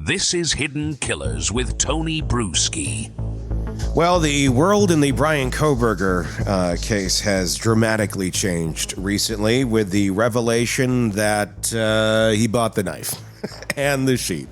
This is Hidden Killers with Tony Brueski. Well, the world in the Bryan Kohberger case has dramatically changed recently with the revelation that he bought the knife and the sheath.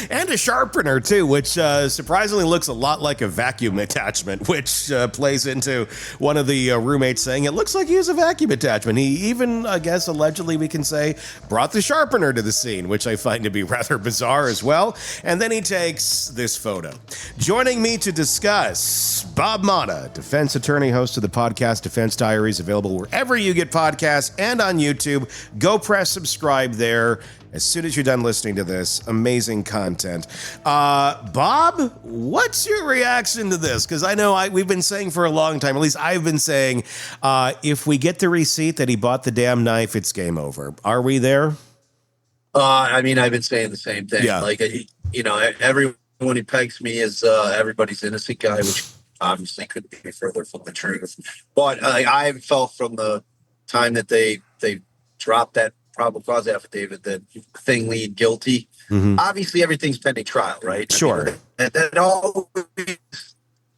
And a sharpener, too, which surprisingly looks a lot like a vacuum attachment, which plays into one of the roommates saying it looks like he has a vacuum attachment. He even, I guess, allegedly, we can say, brought the sharpener to the scene, which I find to be rather bizarre as well. And then he takes this photo. Joining me to discuss, Bob Motta, defense attorney, host of the podcast Defense Diaries, available wherever you get podcasts and on YouTube. Go press subscribe there. As soon as you're done listening to this, amazing content. Bob, what's your reaction to this? Because I know we've been saying for a long time, at least I've been saying, if we get the receipt that he bought the damn knife, it's game over. Are we there? I've been saying the same thing. Yeah. Everyone who pegs me as everybody's innocent guy, which obviously couldn't be further from the truth. But I felt from the time that they dropped that probable cause affidavit that thing lead guilty. Mm-hmm. Obviously, everything's pending trial, right? Sure. That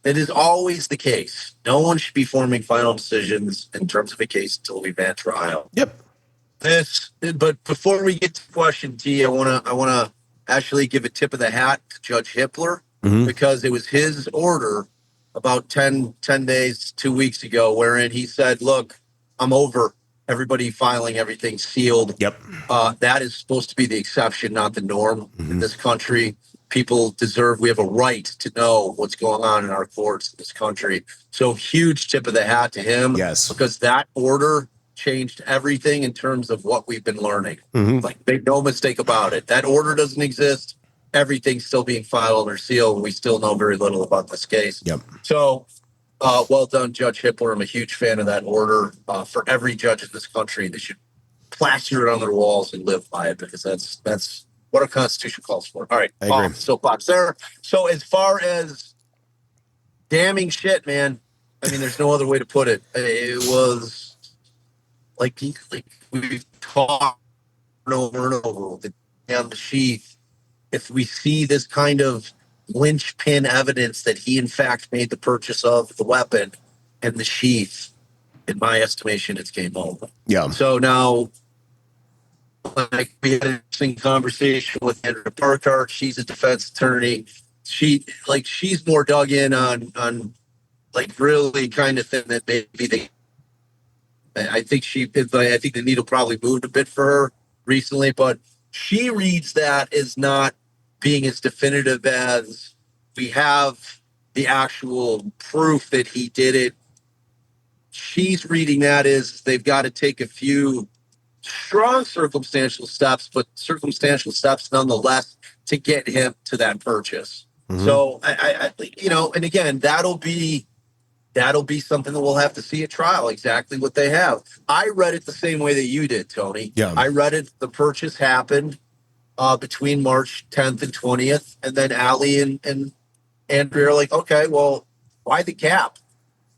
is always the case. No one should be forming final decisions in terms of a case until we've had trial. Yep. But before we get to question T, I wanna actually give a tip of the hat to Judge Hippler, Mm-hmm. because it was his order about 10 days, 2 weeks ago, wherein he said, "Look, I'm over everybody filing everything sealed." Yep. That is supposed to be the exception, not the norm in this country. People we have a right to know what's going on in our courts in this country. So huge tip of the hat to him. Yes. Because that order changed everything in terms of what we've been learning. Mm-hmm. Make no mistake about it. That order doesn't exist. Everything's still being filed or sealed. And we still know very little about this case. Yep. So, well done, Judge Hippler. I'm a huge fan of that order. For every judge in this country, they should plaster it on their walls and live by it, because that's what our Constitution calls for. All right, I agree. soapbox there. So as far as damning shit, man, there's no other way to put it. It was like we've talked over and over with the sheath. If we see this kind of linchpin evidence that he in fact made the purchase of the weapon and the sheath, in my estimation, it's game over. Yeah. So now, we had an interesting conversation with Andrea Parkart. She's a defense attorney. She's more dug in on really kind of thing that maybe I think the needle probably moved a bit for her recently, but she reads that as not being as definitive as we have the actual proof that he did it. She's reading that as they've got to take a few strong circumstantial steps, but circumstantial steps nonetheless to get him to that purchase. Mm-hmm. So I and again, that'll be something that we'll have to see at trial, exactly what they have. I read it the same way that you did, Tony. Yeah. I read it. The purchase happened between March 10th and 20th. And then Allie and Andrea are like, okay, well, why the gap?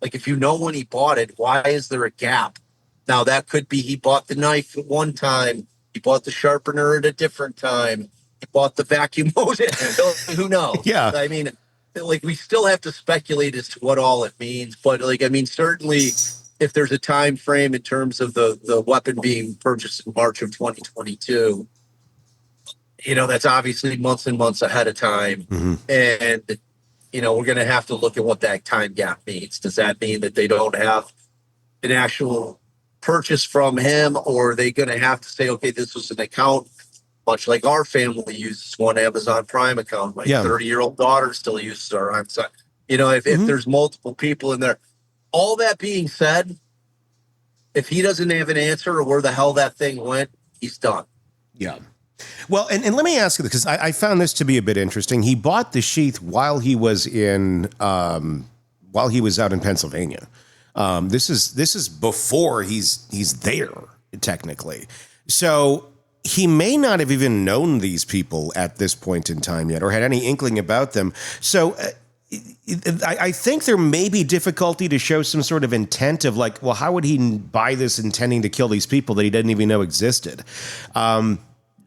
Like, if you know when he bought it, why is there a gap? Now, that could be he bought the knife at one time. He bought the sharpener at a different time. He bought the vacuum hose. Who knows? Yeah. We still have to speculate as to what all it means. But, certainly if there's a time frame in terms of the weapon being purchased in March of 2022, that's obviously months and months ahead of time. Mm-hmm. And, we're going to have to look at what that time gap means. Does that mean that they don't have an actual purchase from him, or are they going to have to say, okay, this was an account, much like our family uses one Amazon Prime account. My 30-year-old daughter still uses our Amazon. If there's multiple people in there. All that being said, if he doesn't have an answer or where the hell that thing went, he's done. Yeah. Well, and let me ask you this, because I found this to be a bit interesting. He bought the sheath while he was out in Pennsylvania. This is before he's there, technically. So he may not have even known these people at this point in time yet, or had any inkling about them. So I think there may be difficulty to show some sort of intent of how would he buy this intending to kill these people that he didn't even know existed?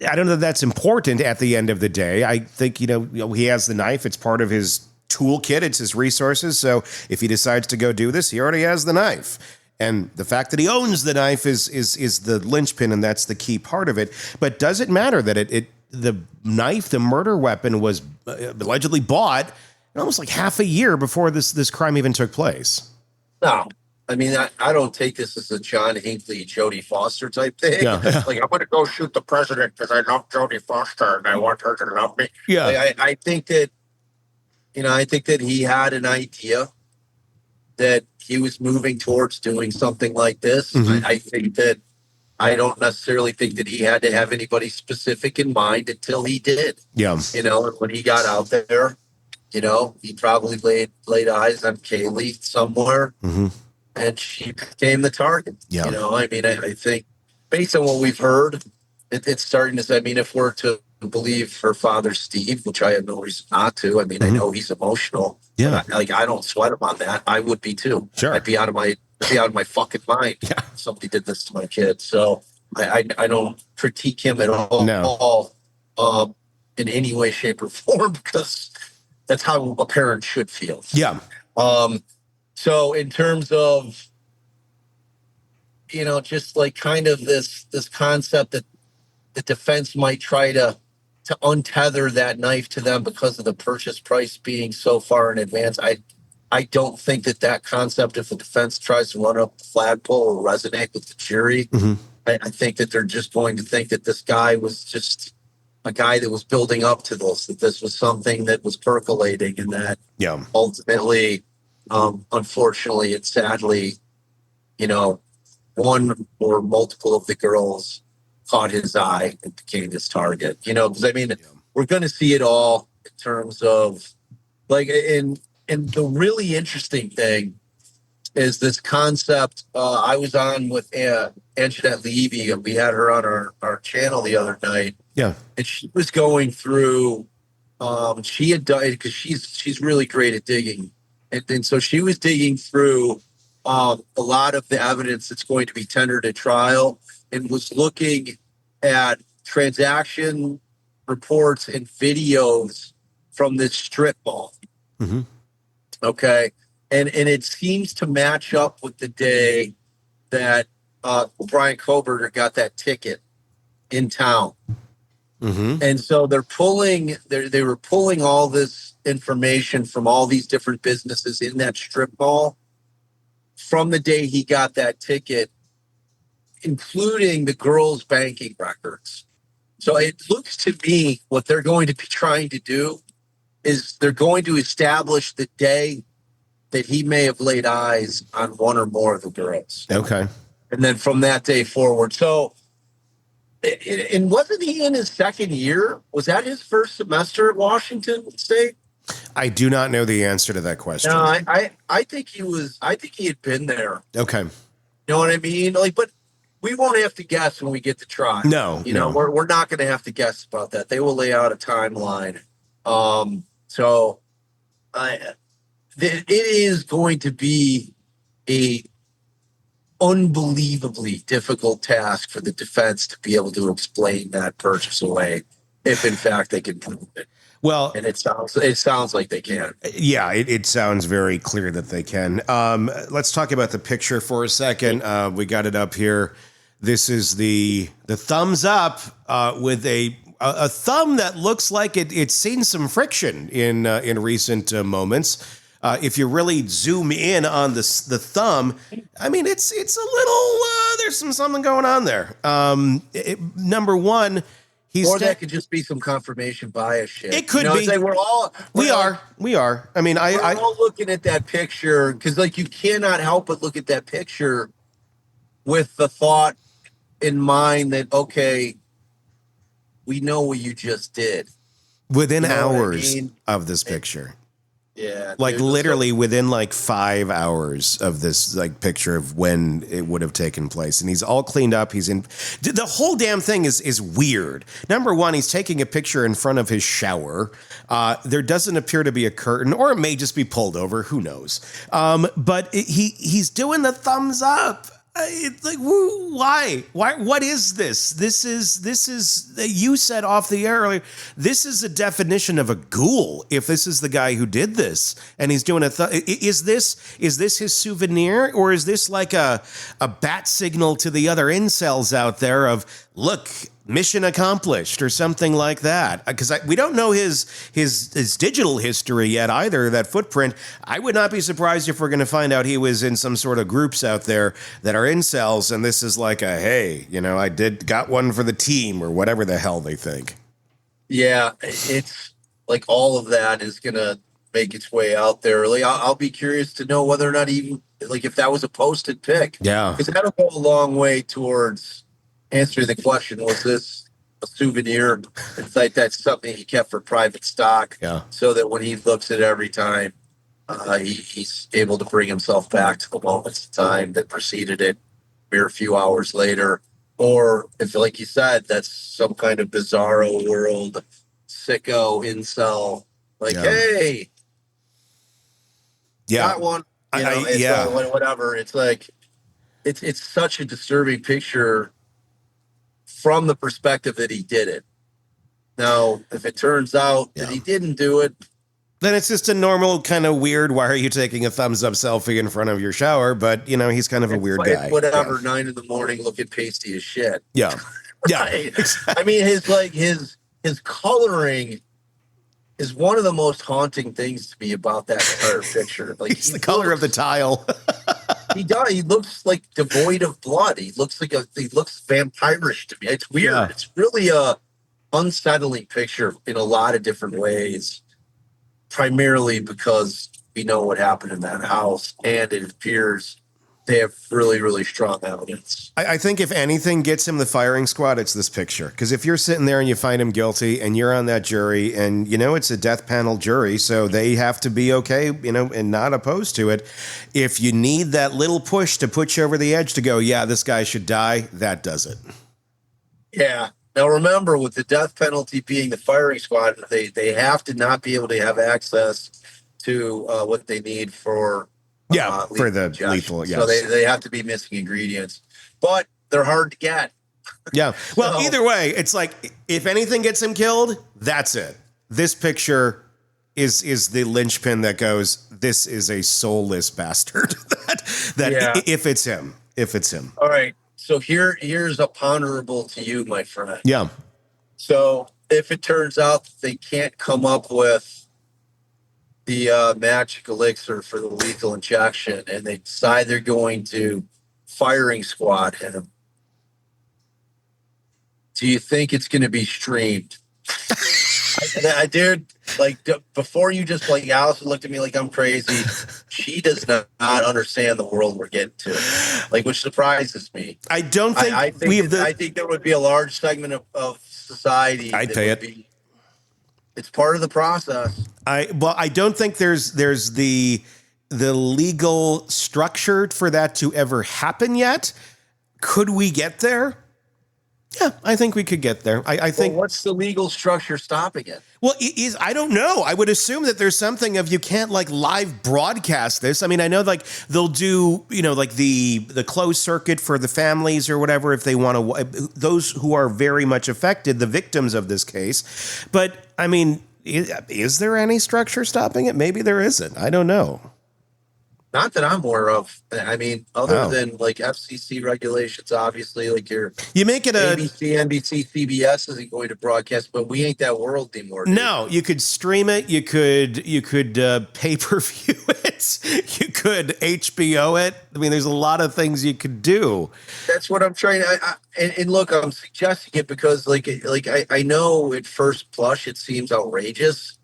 I don't know that that's important at the end of the day. I think, he has the knife. It's part of his toolkit. It's his resources. So if he decides to go do this, he already has the knife. And the fact that he owns the knife is the linchpin, and that's the key part of it. But does it matter that the knife, the murder weapon, was allegedly bought almost like half a year before this crime even took place? No. I mean, I don't take this as a John Hinckley, Jodie Foster type thing. Yeah. Like, I'm going to go shoot the president because I love Jodie Foster and I want her to love me. Yeah. Like, I think that, he had an idea that he was moving towards doing something like this. Mm-hmm. I don't necessarily think that he had to have anybody specific in mind until he did. Yeah. And when he got out there, he probably laid eyes on Kaylee somewhere. Mm-hmm. And she became the target. Yeah. I think based on what we've heard, it's starting to say, if we're to believe her father, Steve, which I have no reason not to. I know he's emotional. Yeah. I don't sweat him on that. I would be too. Sure. I'd be out of my fucking mind. Yeah. If somebody did this to my kid. So I don't critique him at all. No. In any way, shape, or form, because that's how a parent should feel. Yeah. So in terms of, just like kind of this concept that the defense might try to untether that knife to them because of the purchase price being so far in advance, I don't think that concept, if the defense tries to run up the flagpole, will resonate with the jury. Mm-hmm. I think that they're just going to think that this guy was just a guy that was building up to this, that this was something that was percolating, and that ultimately, unfortunately and sadly, one or multiple of the girls caught his eye and became his target. Because we're going to see it all in terms of like, and the really interesting thing is this concept. I was on with Anjanette Levy, and we had her on our channel the other night. Yeah, and she was going through. She had done, because she's really great at digging. And so she was digging through a lot of the evidence that's going to be tendered at trial, and was looking at transaction reports and videos from this strip mall. Mm-hmm. Okay. And it seems to match up with the day that Bryan Kohberger got that ticket in town. Mm-hmm. And so they were pulling all this information from all these different businesses in that strip mall from the day he got that ticket, including the girls' banking records. So it looks to me what they're going to be trying to do is they're going to establish the day that he may have laid eyes on one or more of the girls. Okay. And then from that day forward. So, and wasn't he in his second year? Was that his first semester at Washington State? I do not know the answer to that question. No, I think he was. I think he had been there. Okay. You know what I mean? Like, but we won't have to guess when we get to trial. No, we're not going to have to guess about that. They will lay out a timeline. It is going to be a unbelievably difficult task for the defense to be able to explain that purchase away, if in fact they can prove it. Well, and it sounds like they can. Yeah, it sounds very clear that they can. Let's talk about the picture for a second. We got it up here. This is the thumbs up with a thumb that looks like it's seen some friction in recent moments. If you really zoom in on the thumb, I mean, it's a little, there's something going on there. Number one, that could just be some confirmation bias shit. It could be. We are. I mean, we're all looking at that picture because, like, you cannot help but look at that picture with the thought in mind that, okay, we know what you just did. Within hours of this picture. Yeah. Like literally within like 5 hours of this like picture of when it would have taken place. And he's all cleaned up. He's in the whole damn thing is weird. Number one, he's taking a picture in front of his shower. There doesn't appear to be a curtain, or it may just be pulled over. Who knows? But he's doing the thumbs up. It's like, why? What is this? This is. You said off the air earlier. This is a definition of a ghoul. If this is the guy who did this, and he's doing is this his souvenir, or is this like a bat signal to the other incels out there of, look, mission accomplished, or something like that? Because we don't know his digital history yet either, that footprint. I would not be surprised if we're going to find out he was in some sort of groups out there that are incels, and this is like a, hey, I got one for the team, or whatever the hell they think. Yeah, it's like all of that is going to make its way out there. Like, I'll be curious to know whether or not even, like, if that was a posted pic. Yeah. Because that'll go a long way towards answering the question, was this a souvenir? It's like that's something he kept for private stock, so that when he looks at it every time, he's able to bring himself back to the moments of time that preceded it mere few hours later. Or if, like you said, that's some kind of bizarro world, sicko incel, like, hey, got one, whatever. It's like, it's such a disturbing picture from the perspective that he did it. Now, if it turns out that he didn't do it, then it's just a normal kind of weird, why are you taking a thumbs up selfie in front of your shower? But, he's kind of a weird guy. Whatever, 9 a.m, looking pasty as shit. Yeah. Yeah. I mean, his coloring is one of the most haunting things to me about that entire picture. Like, it's the color of the tile. He does. He looks like devoid of blood. He looks vampirish to me. It's weird. Yeah. It's really a unsettling picture in a lot of different ways, primarily because we know what happened in that house, and it appears they have really, really strong evidence. I think if anything gets him the firing squad, it's this picture. Because if you're sitting there and you find him guilty and you're on that jury, and it's a death panel jury, so they have to be okay, and not opposed to it. If you need that little push to put you over the edge to go, yeah, this guy should die, that does it. Yeah. Now remember, with the death penalty being the firing squad, they have to not be able to have access to what they need for for the lethal. Yes. So they have to be missing ingredients, but they're hard to get. Yeah. Well, either way, it's like, if anything gets him killed, that's it. This picture is the linchpin that goes, this is a soulless bastard. If it's him. All right. So here's a ponderable to you, my friend. Yeah. So if it turns out that they can't come up with the magic elixir for the lethal injection, and they decide they're going to firing squad him, do you think it's going to be streamed? I did, like, before you just, like, Allison looked at me like I'm crazy. She does not understand the world we're getting to, like, which surprises me. I don't think I think there would be a large segment of society. I'd pay it. It's part of the process. I don't think there's the legal structure for that to ever happen yet. Could we get there? Yeah, I think we could get there. I think. Well, what's the legal structure stopping it? Well, I don't know. I would assume that there's something of, you can't, like, live broadcast this. I mean, I know, like, they'll do, like the closed circuit for the families or whatever, if they want to, those who are very much affected, the victims of this case. But I mean, is there any structure stopping it? Maybe there isn't. I don't know. Not that I'm aware of. I mean, other than, like, FCC regulations, obviously, like, you make it ABC, NBC, CBS isn't going to broadcast, but we ain't that world anymore. No, you could stream it. You could pay-per-view it. You could HBO it. I mean, there's a lot of things you could do. That's what I'm trying to. And look, I'm suggesting it because, like I know at first blush it seems outrageous.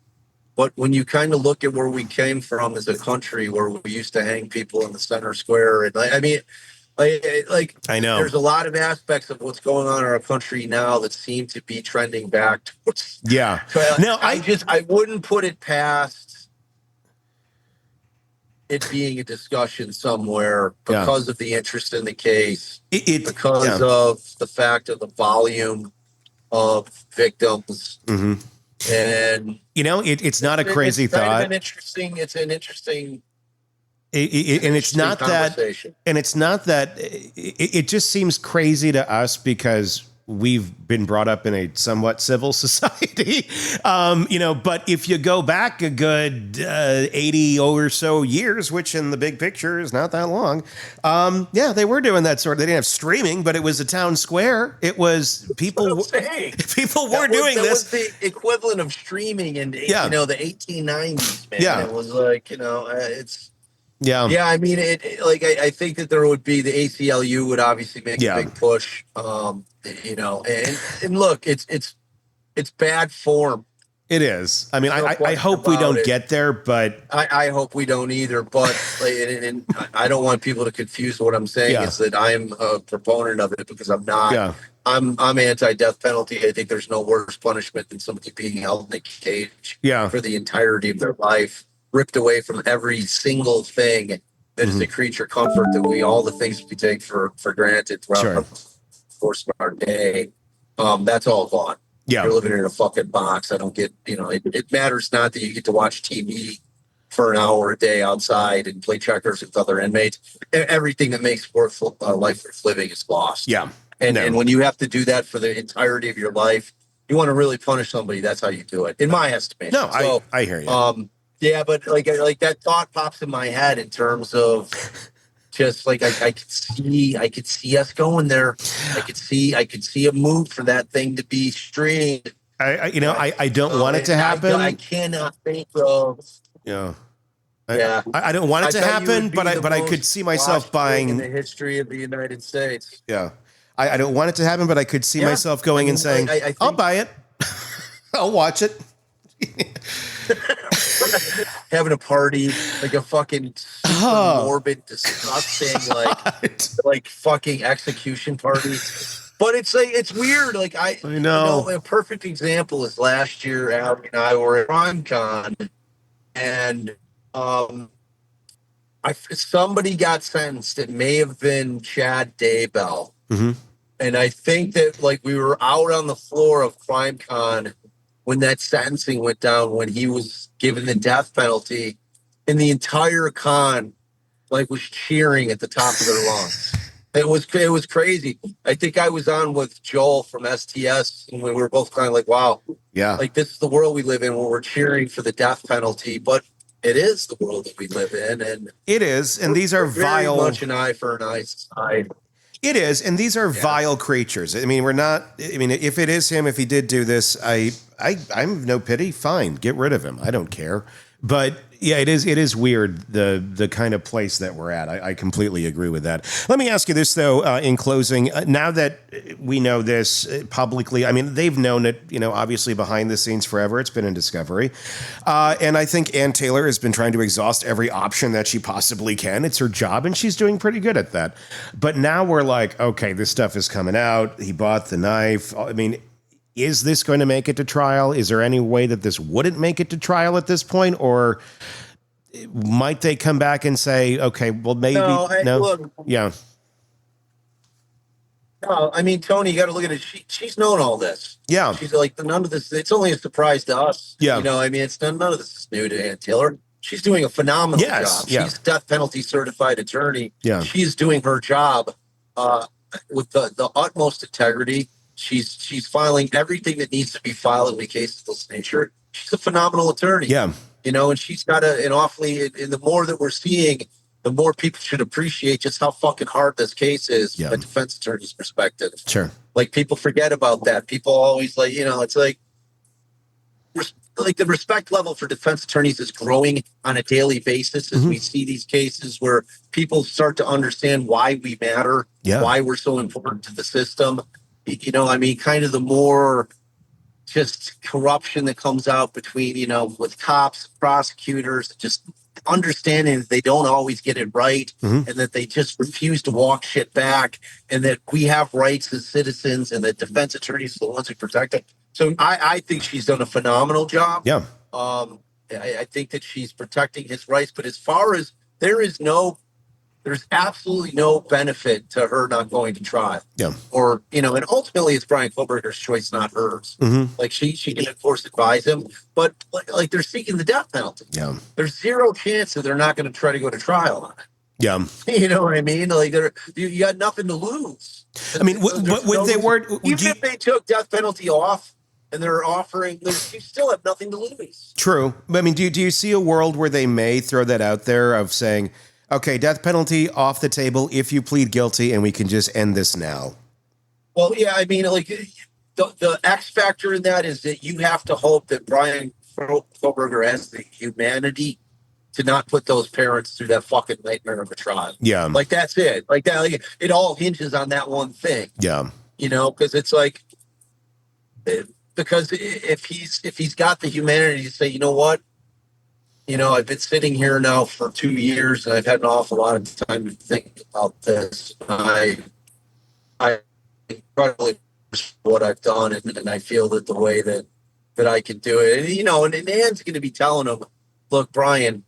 But when you kind of look at where we came from as a country, where we used to hang people in the center square, and I know there's a lot of aspects of what's going on in our country now that seem to be trending back towards. Yeah. So I wouldn't put it past it being a discussion somewhere because of the interest in the case, because of the fact of the volume of victims. Mm-hmm. And it's not a crazy thought. It's an interesting And it's not that, conversation. and it's not that it just seems crazy to us because we've been brought up in a somewhat civil society, but if you go back a good 80 or so years, which in the big picture is not that long, they were doing that sort of, they didn't have streaming, but it was a town square. It was people were doing this. That was the equivalent of streaming in, the 1890s, man. Yeah. It was like, it's, yeah. Yeah, I mean, I think that there would be the ACLU would obviously make a big push, and look, it's bad form. It is. I mean, I hope we don't get there, but I hope we don't either. But and I don't want people to confuse what I'm saying is that I'm a proponent of it, because I'm not. Yeah. I'm anti-death penalty. I think there's no worse punishment than somebody being held in a cage for the entirety of their life, ripped away from every single thing that is a creature comfort that all the things we take for granted throughout the course of our day. That's all gone. Yeah. You're living in a fucking box. I don't get, it matters not that you get to watch TV for an hour a day outside and play checkers with other inmates. Everything that makes life worth living is lost. Yeah. And when you have to do that for the entirety of your life, you want to really punish somebody, that's how you do it, in my estimation. No, so, I hear you. Yeah, but like that thought pops in my head in terms of just like I could see us going there. I could see a move for that thing to be streamed. I don't want it to happen. I cannot think of. Yeah. I don't want it to happen, but I could see myself buying in the history of the United States. Yeah. I don't want it to happen, but I could see myself going and saying, I'll buy it. I'll watch it. Having a party, like a fucking super morbid, disgusting, like fucking execution party. But it's like, it's weird. Like I know a perfect example is last year, Allie and I were at CrimeCon, and somebody got sentenced. It may have been Chad Daybell. Mm-hmm. And I think that like we were out on the floor of CrimeCon when that sentencing went down, when he was given the death penalty, and the entire con was cheering at the top of their lungs. It was crazy. I think I was on with Joel from STS, and we were both kind of like, wow, like this is the world we live in, where we're cheering for the death penalty, but it is the world that we live in, and it is. And these are vile, very much an eye for an eye society. It is, and these are vile creatures. I mean, if it is him, if he did do this, I'm no pity. Fine, get rid of him. I don't care. But yeah, it is weird, the kind of place that we're at. I completely agree with that. Let me ask you this, though, in closing. Now that we know this publicly, I mean, they've known it, obviously behind the scenes forever. It's been in discovery. And I think Ann Taylor has been trying to exhaust every option that she possibly can. It's her job, and she's doing pretty good at that. But now we're like, okay, this stuff is coming out. He bought the knife. I mean, is this going to make it to trial? Is there any way that this wouldn't make it to trial at this point? Or might they come back and say, okay, well, maybe look, yeah. No, I mean, Tony, you got to look at it. She's known all this. Yeah. She's like, none of this, it's only a surprise to us. Yeah. I mean, none of this is new to Ann Taylor. She's doing a phenomenal job. Yeah. She's a death penalty certified attorney. Yeah. She's doing her job with the utmost integrity. She's filing everything that needs to be filed in the case of this nature. She's a phenomenal attorney. Yeah. And she's got and the more that we're seeing, the more people should appreciate just how fucking hard this case is from a defense attorney's perspective. Sure. Like, people forget about that. People always it's like the respect level for defense attorneys is growing on a daily basis as we see these cases where people start to understand why we matter, why we're so important to the system. Kind of the more just corruption that comes out between, with cops, prosecutors, just understanding that they don't always get it right and that they just refuse to walk shit back, and that we have rights as citizens and that defense attorneys are the ones who protect it. So I think she's done a phenomenal job. Yeah. I think that she's protecting his rights, but as far as there is no there's absolutely no benefit to her not going to trial. Yeah. Or, and ultimately it's Bryan Kohberger's choice, not hers. Mm-hmm. Like she can of course advise him, but like they're seeking the death penalty. Yeah. There's zero chance that they're not going to try to go to trial on it. Yeah. You know what I mean? Like you got nothing to lose. I mean, would they were even if they took death penalty off and they're offering, you still have nothing to lose. True. I mean, do you see a world where they may throw that out there of saying, okay, death penalty off the table if you plead guilty and we can just end this now? Well, yeah, I mean, like the X factor in that is that you have to hope that Bryan Kohberger has the humanity to not put those parents through that fucking nightmare of a trial. Yeah. Like that's it. Like that, like, it all hinges on that one thing. Yeah. Because it's like, because if he's got the humanity to say, you know what, I've been sitting here now for 2 years and I've had an awful lot of time to think about this. I probably what I've done, and I feel that the way that I can do it, and Ann's going to be telling him, look, Bryan,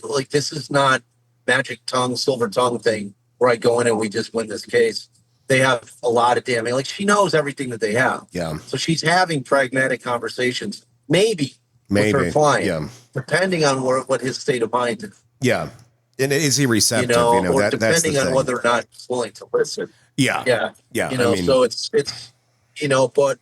like this is not magic tongue, silver tongue thing where I go in and we just win this case. They have a lot of damning. Like she knows everything that they have. Yeah. So she's having pragmatic conversations, maybe. With her client, depending on what his state of mind is. Yeah. And is he receptive? Or that's depending the on thing. whether or not he's willing to listen. Yeah. Yeah. Yeah. So it's but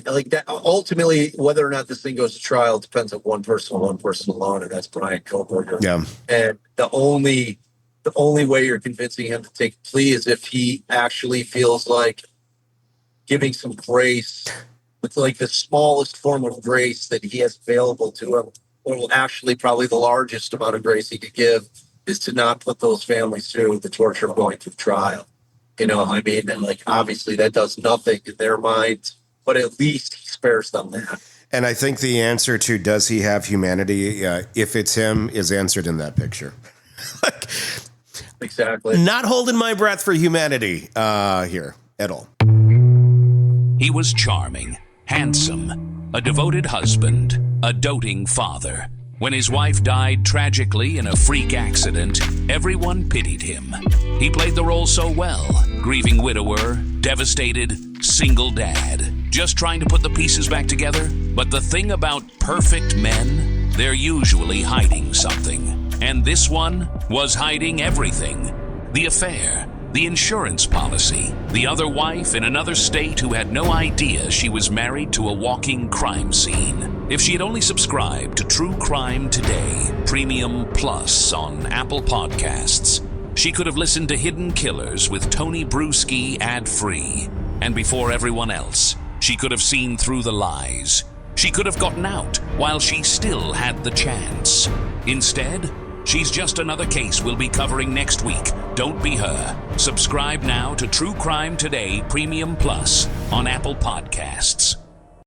like that ultimately, whether or not this thing goes to trial depends on one person alone, and that's Bryan Kohberger. Yeah. And the only way you're convincing him to take a plea is if he actually feels like giving some grace. It's like the smallest form of grace that he has available to him, or actually probably the largest amount of grace he could give, is to not put those families through the torture of going through trial. And like obviously that does nothing in their minds, but at least he spares them that. And I think the answer to does he have humanity, if it's him, is answered in that picture. Exactly. Not holding my breath for humanity here at all. He was charming, handsome, a devoted husband, a doting father. When his wife died tragically in a freak accident, everyone pitied him. He played the role so well, grieving widower, devastated, single dad, just trying to put the pieces back together. But the thing about perfect men, they're usually hiding something. And this one was hiding everything. The affair, the insurance policy, the other wife in another state who had no idea she was married to a walking crime scene. If she had only subscribed to True Crime Today, Premium Plus on Apple Podcasts, she could have listened to Hidden Killers with Tony Brueski ad-free. And before everyone else, she could have seen through the lies. She could have gotten out while she still had the chance. Instead, she's just another case we'll be covering next week. Don't be her. Subscribe now to True Crime Today Premium Plus on Apple Podcasts.